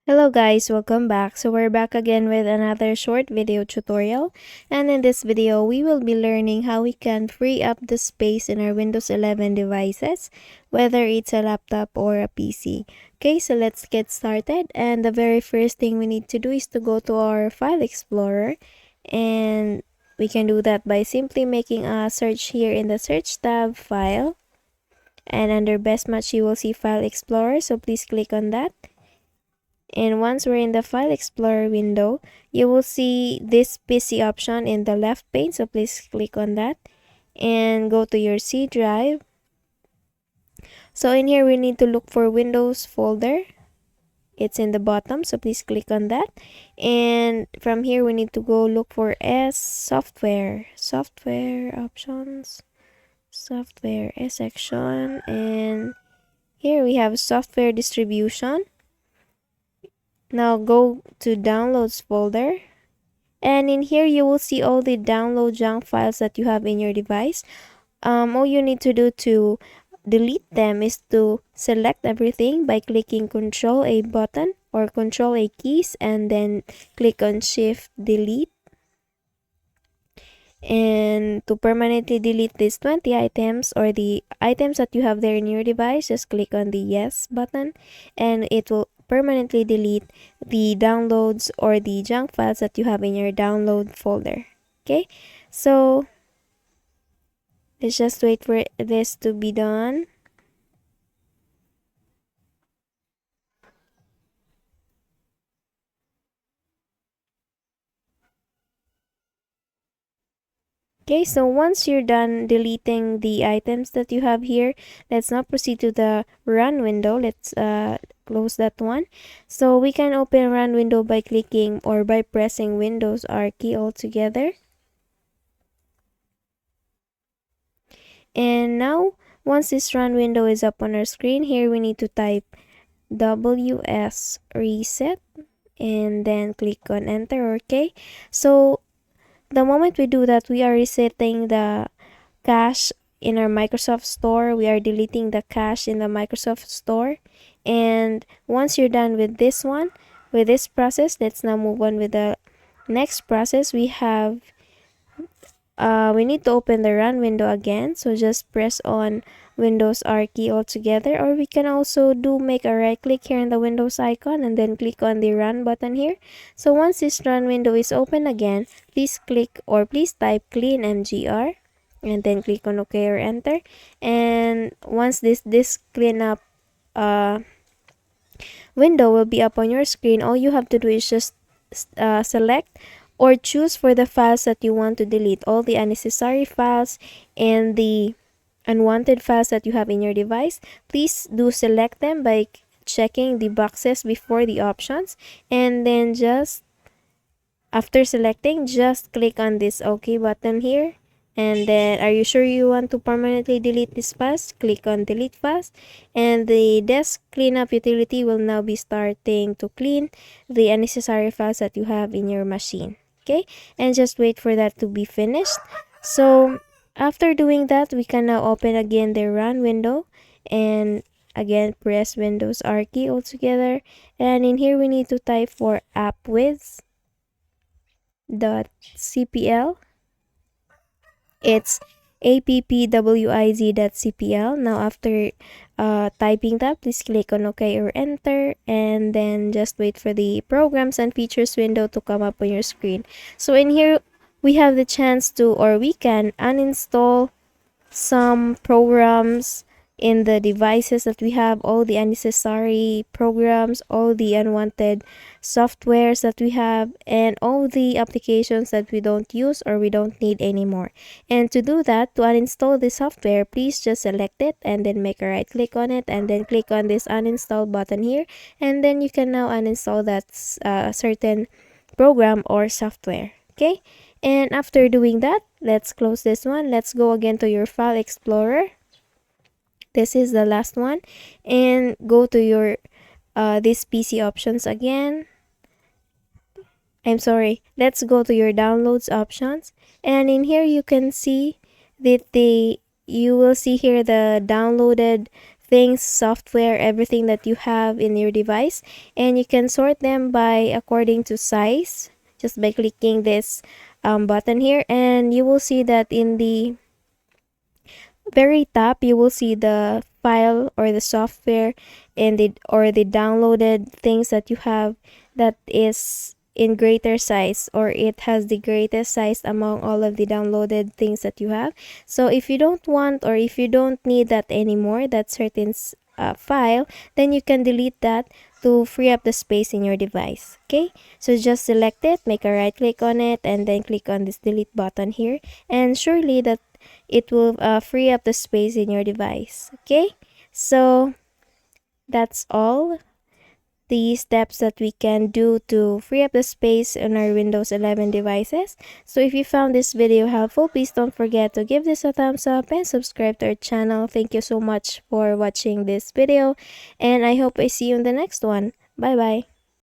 Hello guys, welcome back. So we're back again with another short video tutorial, and in this video we will be learning how we can free up the space in our Windows 11 devices, whether it's a laptop or a PC. Okay, so let's get started, and the very first thing we need to do is to go to our File Explorer, and we can do that by simply making a search here in the search tab, File, and under Best Match you will see File Explorer, so please click on that. And once we're in the File Explorer window, you will see this PC option in the left pane. So please click on that and go to your C drive. So in here, we need to look for Windows folder. It's in the bottom, so please click on that. And from here, we need to go look for S software options, software S section. And here we have software distribution. Now go to downloads folder, and in here you will see all the download junk files that you have in your device. All you need to do to delete them is to select everything by clicking Control A button or Control A keys, and then click on Shift Delete. And to permanently delete these 20 items or the items that you have there in your device, just click on the Yes button, and it will permanently delete the downloads or the junk files that you have in your download folder. Okay, so let's just wait for this to be done. Okay, so once you're done deleting the items that you have here, let's now proceed to the run window. Let's close that one. So we can open run window by clicking or by pressing Windows R key all together. And now, once this run window is up on our screen, here we need to type WS reset and then click on enter or OK. So the moment we do that, we are resetting the cache in our Microsoft Store. We are deleting the cache in the Microsoft Store. And once you're done with this one, with this process, let's now move on with the next process. We need to open the run window again. So just press on Windows R key all together, or we can also make a right click here in the Windows icon and then click on the run button here. So once this run window is open again, please click or please type clean mgr and then click on OK or enter. And once this cleanup window will be up on your screen, all you have to do is just select or choose for the files that you want to delete, all the unnecessary files and the unwanted files that you have in your device. Please do select them by checking the boxes before the options, and then just after selecting, just click on this OK button here. And then, are you sure you want to permanently delete this files? Click on delete files, and the desk cleanup utility will now be starting to clean the unnecessary files that you have in your machine. Okay, and just wait for that to be finished. So after doing that, we can now open again the run window, and again press Windows R key all together, and in here we need to type for appwiz.cpl. It's appwiz.cpl. Now after typing that, please click on OK or enter, and then just wait for the programs and features window to come up on your screen. So in here we have the chance to, or we can uninstall some programs in the devices that we have, all the unnecessary programs, all the unwanted softwares that we have, and all the applications that we don't use or we don't need anymore. And to do that, to uninstall the software, please just select it and then make a right click on it and then click on this uninstall button here, and then you can now uninstall that certain program or software. Okay, and after doing that, let's close this one. Let's go again to your File Explorer. This is the last one, and go to your this PC options again. Let's go to your downloads options, and in here you can see that you will see here the downloaded things, software, everything that you have in your device, and you can sort them by according to size just by clicking this button here, and you will see that in the very top you will see the file or the software and the downloaded things that you have that is in greater size, or it has the greatest size among all of the downloaded things that you have. So if you don't want, or if you don't need that anymore, that certain file, then you can delete that to free up the space in your device. Okay, so just select it, make a right click on it, and then click on this delete button here, and surely that it will free up the space in your device. Okay, so that's all the steps that we can do to free up the space on our Windows 11 devices. So if you found this video helpful, please don't forget to give this a thumbs up and subscribe to our channel. Thank you so much for watching this video, and I hope I see you in the next one. Bye bye.